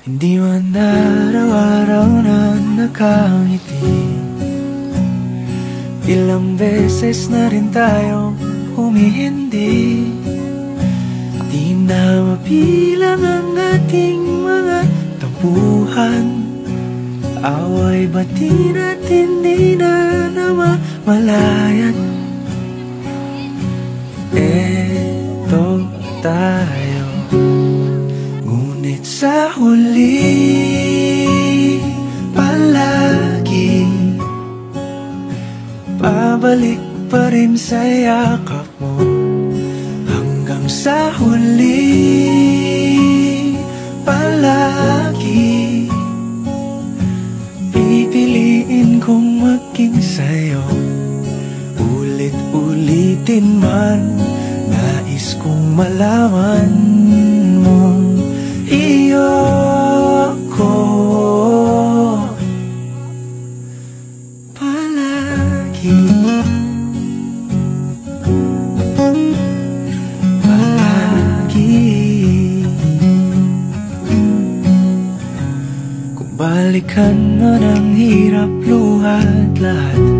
Hindi man araw-araw na nakangiti. Ilang beses na rin tayong humihindi. Di na mabilang ang ating mga tampuhan. Away bati natin di na namamalayat. Eto tayo, ngunit sa huli palagi pabalik pa rin sa yakap mo. Hanggang sa huli palagi pipiliin kong maging sa'yo. Ulit-ulitin man, nais kong malaman mong iyo ko palagi. Palagi. Kung balikan man ang hirap, luha at lahat,